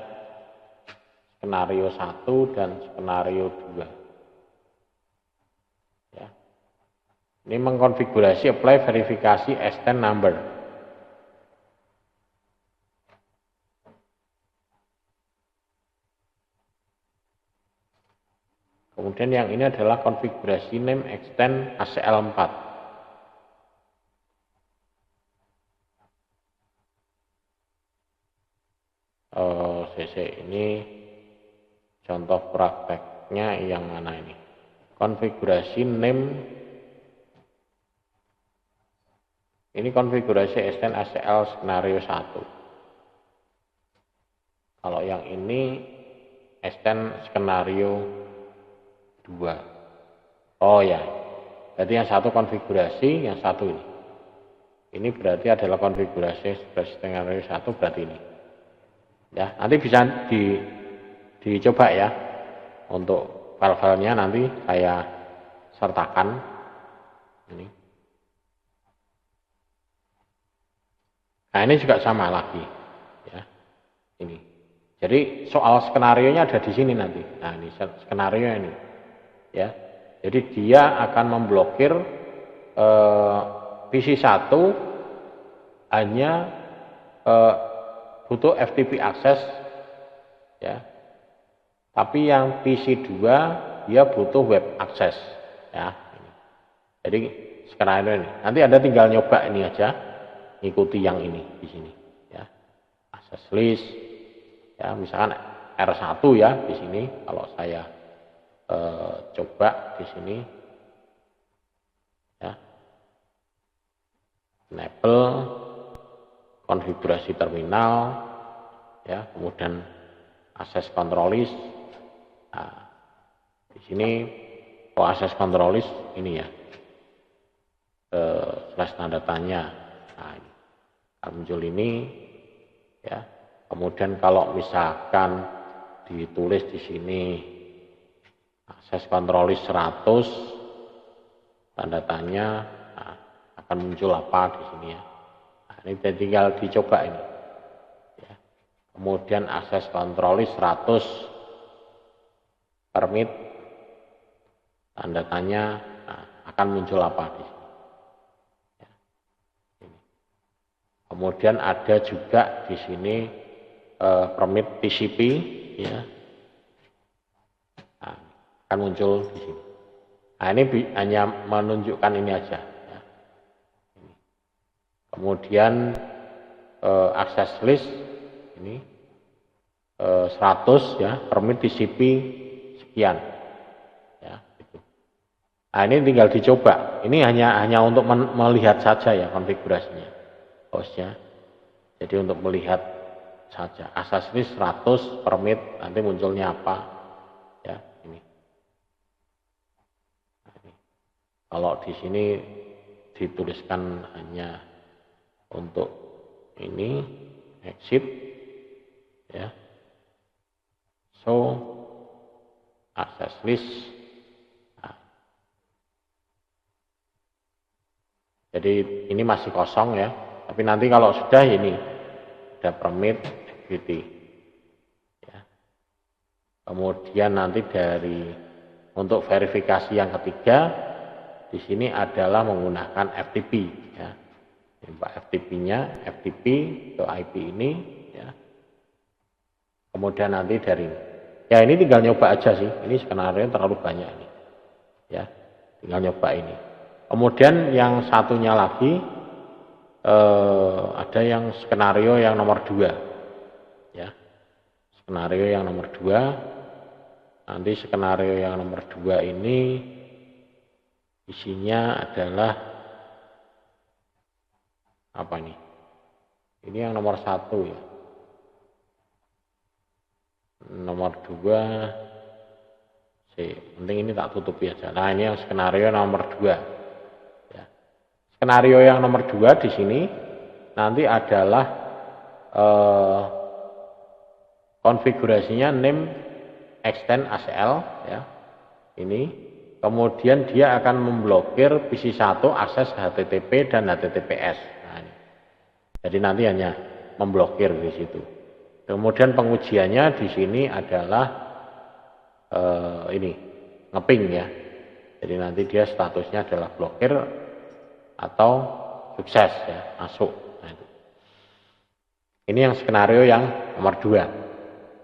A: skenario 1 dan skenario 2. Ya. Ini mengkonfigurasi apply verifikasi extend number. Kemudian yang ini adalah konfigurasi name extend ACL 4. CC ini contoh prakteknya yang mana ini? Konfigurasi name. Ini konfigurasi extend ACL skenario 1. Kalau yang ini extend skenario 2. Oh, ya. Berarti yang satu konfigurasi, yang satu ini. Ini berarti adalah konfigurasi skenario 1 berarti ini. Ya, nanti bisa dicoba ya. Untuk file-filenya nanti saya sertakan ini. Nah, ini juga sama lagi ya. Ini. Jadi soal skenarionya ada di sini nanti. Nah, ini skenario ini. Ya. Jadi dia akan memblokir PC 1 hanya butuh FTP akses ya. Tapi yang PC 2 dia butuh web akses ya. Jadi skenario ini. Nanti Anda tinggal nyoba ini aja, ikuti yang ini di sini ya. Access list ya, misalkan R1 ya di sini kalau saya coba di sini ya. Enable konfigurasi terminal ya, kemudian akses control list. Nah, di sini akses control list ini ya, slash tanda tanya. Nah, ini muncul ini ya. Kemudian kalau misalkan ditulis di sini akses control list 100 tanda tanya, nah, akan muncul apa di sini ya. Nah, ini tinggal dicoba ini. Ya. Kemudian akses control list 100 permit tanda tanya, nah, akan muncul apa di sini. Ya. Ini. Kemudian ada juga di sini permit TCP ya. Nah, akan muncul di sini. Nah, ini hanya menunjukkan ini aja ya. Ini. Kemudian akses list ini 100 ya, permit TCP sekian ya, gitu. Nah, ini tinggal dicoba. Ini hanya untuk melihat saja ya konfigurasinya hostnya. Jadi untuk melihat saja. Akses list 100 permit, nanti munculnya apa ya ini. Nah, ini. Kalau di sini dituliskan hanya untuk ini exit ya. So access list. Nah. Jadi ini masih kosong ya. Tapi nanti kalau sudah ini ada permit activity. Ya. Kemudian nanti dari untuk verifikasi yang ketiga di sini adalah menggunakan FTP ya. FTP-nya FTP ke IP ini ya. Kemudian nanti dari ya ini tinggal nyoba aja sih. Ini skenario terlalu banyak ini. Ya, tinggal nyoba ini. Kemudian yang satunya lagi ada yang skenario yang nomor 2. Ya. Skenario yang nomor 2. Nanti skenario yang nomor 2 ini isinya adalah apa nih? Ini yang nomor 1 ya. Nomor 2 penting ini tak tutupi aja. Nah, ini yang skenario nomor 2 ya. Skenario yang nomor 2 di sini nanti adalah konfigurasinya name extend ACL ya. Ini kemudian dia akan memblokir PC 1 akses HTTP dan HTTPS. Nah, ini. Jadi nanti hanya memblokir di situ. Kemudian pengujiannya di sini adalah ini ngeping ya. Jadi nanti dia statusnya adalah blokir atau sukses ya, masuk. Nah, itu. Ini yang skenario yang nomor 2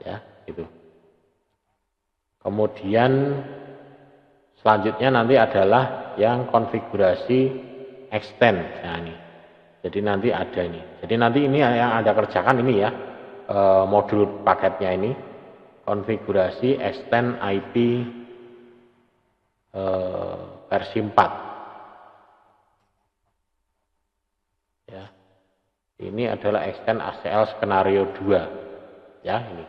A: ya, itu. Kemudian selanjutnya nanti adalah yang konfigurasi extend. Nah, ini. Jadi nanti ada ini. Jadi nanti ini yang Anda kerjakan ini ya. Modul paketnya ini konfigurasi extend IP versi 4 ya. Ini adalah extend ACL skenario 2 ya ini.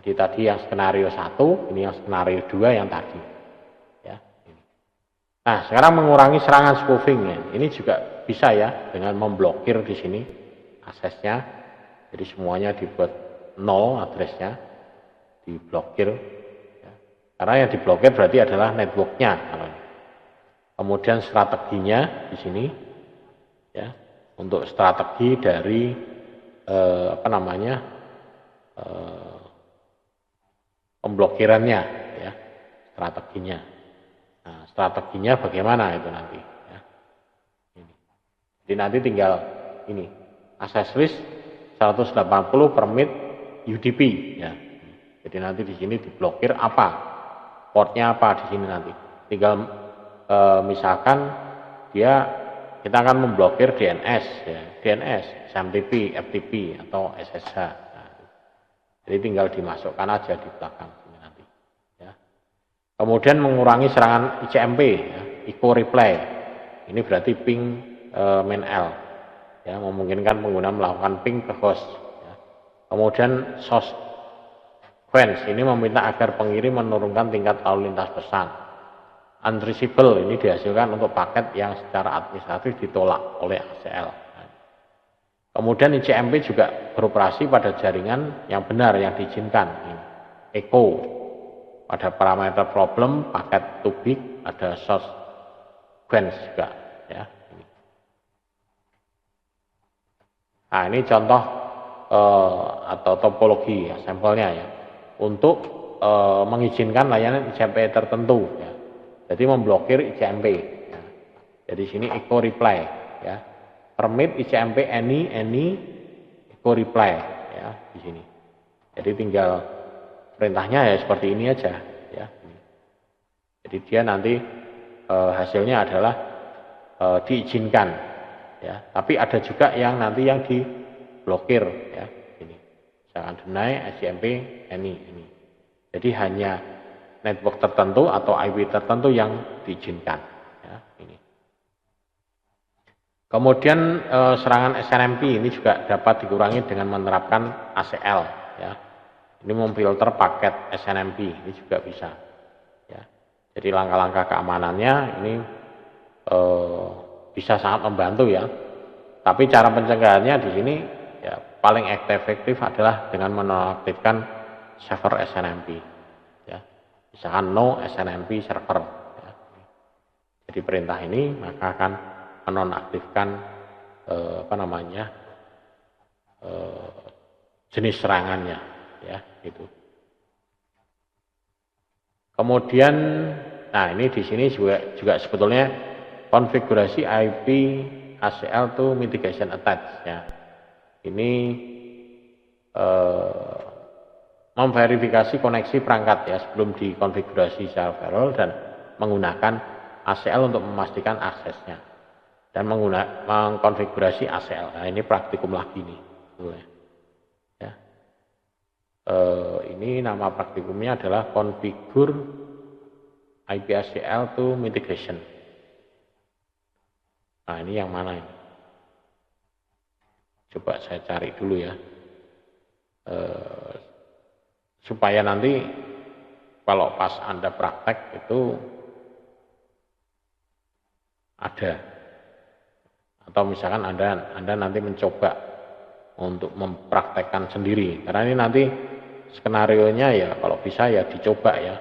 A: Jadi tadi yang skenario 1, ini yang skenario 2 yang tadi ya ini. Nah, sekarang mengurangi serangan spoofing ya. Ini juga bisa ya dengan memblokir di sini aksesnya. Jadi semuanya dibuat nol addressnya, diblokir. Ya. Karena yang diblokir berarti adalah networknya. Kemudian strateginya di sini, ya, untuk strategi dari pemblokirannya, ya, strateginya. Nah, strateginya bagaimana itu nanti? Ya. Ini. Jadi nanti tinggal ini access list 180 permit UDP. Ya. Jadi nanti di sini diblokir apa, portnya apa di sini nanti. Tinggal misalkan kita akan memblokir DNS, ya, DNS, SMTP, FTP atau SSH. Nah, jadi tinggal dimasukkan aja di belakang sini nanti. Ya. Kemudian mengurangi serangan ICMP, ya, echo replay. Ini berarti ping main L, ya, memungkinkan pengguna melakukan ping ke host. Ya. Kemudian source fence ini meminta agar pengirim menurunkan tingkat lalu lintas pesan. Untraceable ini dihasilkan untuk paket yang secara administratif ditolak oleh ACL. Kemudian ICMP juga beroperasi pada jaringan yang benar yang diizinkan. Echo pada parameter problem, paket to big, ada source fence juga. Ya. Nah, ini contoh atau topologi ya, sampelnya ya, untuk mengizinkan layanan ICMP tertentu. Ya. Jadi memblokir ICMP. Ya. Jadi sini echo reply. Ya. Permit ICMP any echo reply. Ya, di sini. Jadi tinggal perintahnya ya seperti ini aja. Ya. Jadi dia nanti hasilnya adalah diizinkan. Ya. Tapi ada juga yang nanti yang diblokir. Ya. Ini. Misalkan deny ICMP any. Jadi hanya network tertentu atau IP tertentu yang diizinkan. Ya, ini. Kemudian serangan SNMP ini juga dapat dikurangi dengan menerapkan ACL. Ya. Ini memfilter paket SNMP ini juga bisa. Ya. Jadi langkah-langkah keamanannya ini bisa sangat membantu ya. Tapi cara pencegahannya di sini ya paling efektif adalah dengan menonaktifkan server SNMP. Ya. Misalkan no SNMP server. Ya. Jadi perintah ini maka akan menonaktifkan jenis serangannya, ya gitu. Kemudian, nah ini di sini juga sebetulnya konfigurasi IP ACL to mitigation attach. Ya. Ini memverifikasi koneksi perangkat ya sebelum dikonfigurasi secara firewall dan menggunakan ACL untuk memastikan aksesnya dan mengkonfigurasi ACL. Nah, ini praktikum lagi nih, ya. Ini nama praktikumnya adalah configure IP ACL to mitigation. Nah, ini yang mana ini? Coba saya cari dulu ya. Supaya nanti kalau pas Anda praktek itu ada, atau misalkan Anda nanti mencoba untuk mempraktekkan sendiri, karena ini nanti skenarionya ya kalau bisa ya dicoba ya.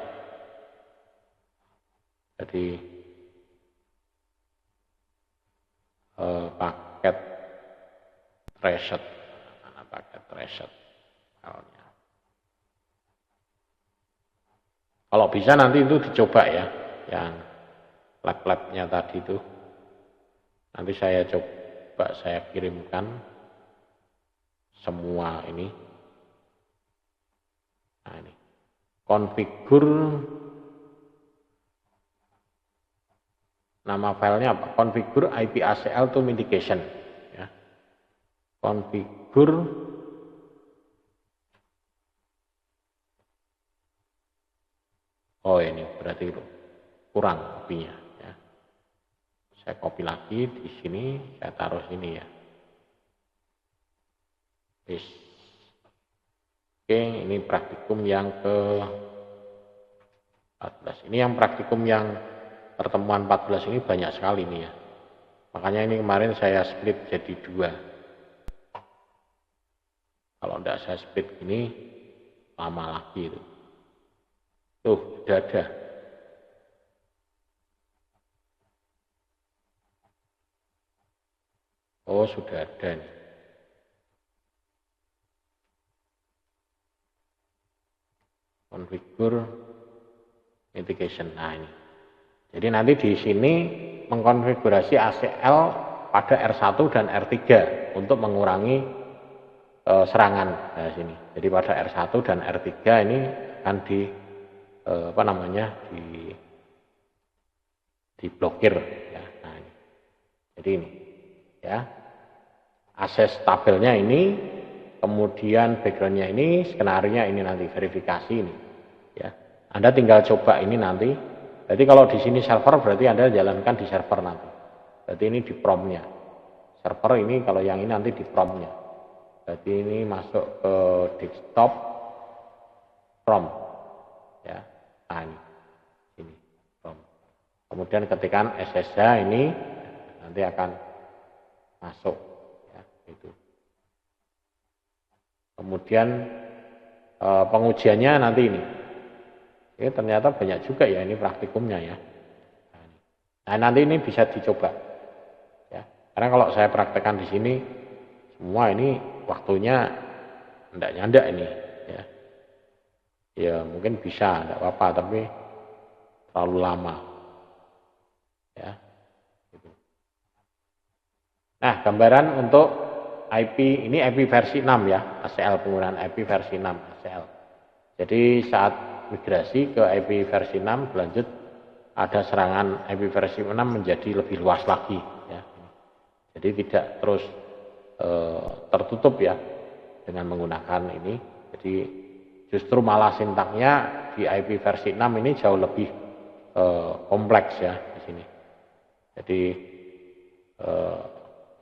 A: Jadi paket reset, kalau bisa nanti itu dicoba ya, yang lab-labnya tadi itu. Nanti saya coba saya kirimkan semua ini. Nah ini, configure, nama filenya apa? Configure IP ACL to mitigation. Ya. Configure oh ini berarti kurang kopinya ya. Saya copy lagi di sini, saya taruh sini ya. Oke, ini praktikum yang ke 14. Ini yang praktikum yang pertemuan 14 ini banyak sekali nih ya. Makanya ini kemarin saya split jadi 2. Kalau enggak saya split gini lama lagi itu. Tuh, sudah ada. Oh, sudah ada nih. Configure mitigation. Nah, ini. Jadi nanti di sini mengkonfigurasi ACL pada R1 dan R3 untuk mengurangi serangan. Nah, sini. Jadi pada R1 dan R3 ini akan diblokir ya. Nah, ini. Jadi ini ya. Akses tabelnya ini, kemudian backgroundnya ini, skenario ini nanti verifikasi ini ya. Anda tinggal coba ini nanti. Jadi kalau di sini server berarti Anda jalankan di server nanti. Berarti ini di promnya. Server ini kalau yang ini nanti di promnya. Berarti ini masuk ke desktop prom ya. Nah, ini prom. Kemudian ketikkan SSH ini nanti akan masuk ya, itu. Kemudian pengujiannya nanti ini. Ini ternyata banyak juga ya ini praktikumnya ya. Nah, nanti ini bisa dicoba. Ya. Karena kalau saya praktekkan di sini semua ini waktunya enggak nyandak ini ya. Ya mungkin bisa, enggak apa-apa tapi terlalu lama. Ya. Gitu. Nah, gambaran untuk IP ini IP versi 6 ya, ACL penggunaan IP versi 6 ACL. Jadi saat migrasi ke IP versi 6 berlanjut ada serangan IP versi 6 menjadi lebih luas lagi ya. Jadi tidak terus tertutup ya dengan menggunakan ini. Jadi justru malah sintaknya di IP versi 6 ini jauh lebih kompleks ya di sini. Jadi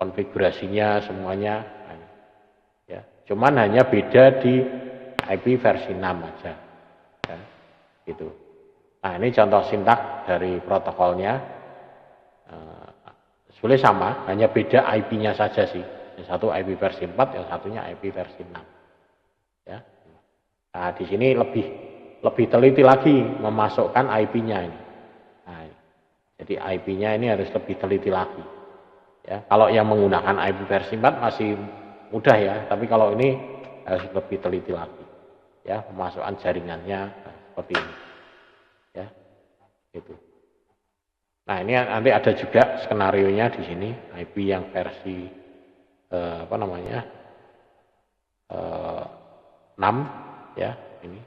A: konfigurasinya semuanya ya. Cuman hanya beda di IP versi 6 aja. Ya, gitu. Nah, ini contoh sintak dari protokolnya. Sebenarnya sama, hanya beda IP-nya saja sih. Yang satu IP versi 4, yang satunya IP versi 6. Ya. Nah, di sini lebih teliti lagi memasukkan IP-nya ini. Nah, jadi IP-nya ini harus lebih teliti lagi. Ya, kalau yang menggunakan IP versi 4 masih mudah ya, tapi kalau ini harus lebih teliti lagi. Ya, pemasukan jaringannya seperti ini. Ya. Gitu. Nah, ini nanti ada juga skenarionya di sini, IP yang versi 6 ya, ini.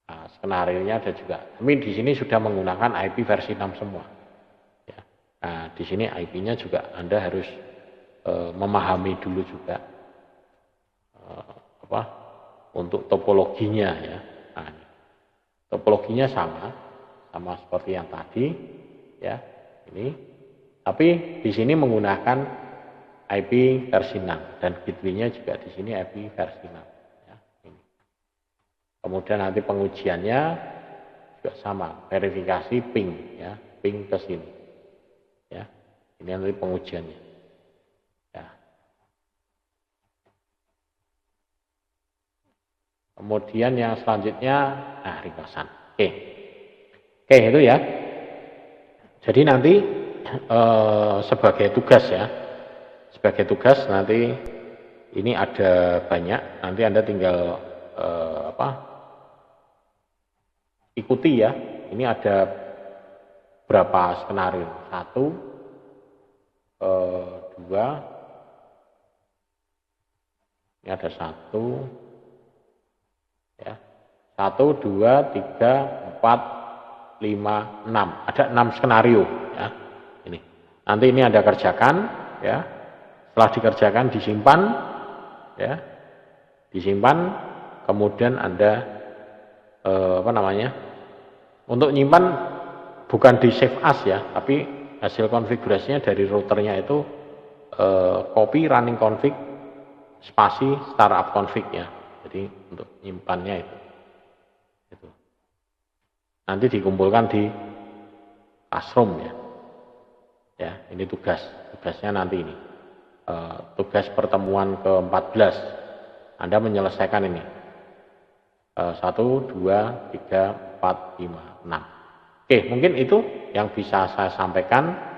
A: Nah, skenarionya ada juga. Tapi di sini sudah menggunakan IP versi 6 semua. Ya. Nah, di sini IP-nya juga Anda harus memahami dulu juga untuk topologinya ya. Nah, topologinya sama seperti yang tadi ya, ini. Tapi di sini menggunakan IP versi 6 dan gateway-nya juga di sini IP versi 6 ya, ini. Kemudian nanti pengujiannya juga sama, verifikasi ping ya, ping ke sini. Ya. Ini nanti pengujiannya. Ya. Kemudian yang selanjutnya ringkasan. Oke, itu ya. Jadi nanti sebagai tugas ya, sebagai tugas nanti ini ada banyak. Nanti Anda tinggal ikuti ya. Ini ada berapa skenario? 1, 2, ini ada 1, ya, 1, 2, 3, 4, 5, 6. Ada 6 skenario ya. Ini. Nanti ini Anda kerjakan ya. Setelah dikerjakan disimpan ya. Disimpan kemudian Anda untuk nyimpan bukan di save as ya, tapi hasil konfigurasinya dari routernya itu copy running config spasi startup config ya. Jadi untuk nyimpannya itu. Nanti dikumpulkan di classroom ya. Ya, ini tugasnya nanti ini. Tugas pertemuan ke-14. Anda menyelesaikan ini. 1, 2, 3, 4, 5, 6. Oke, mungkin itu yang bisa saya sampaikan.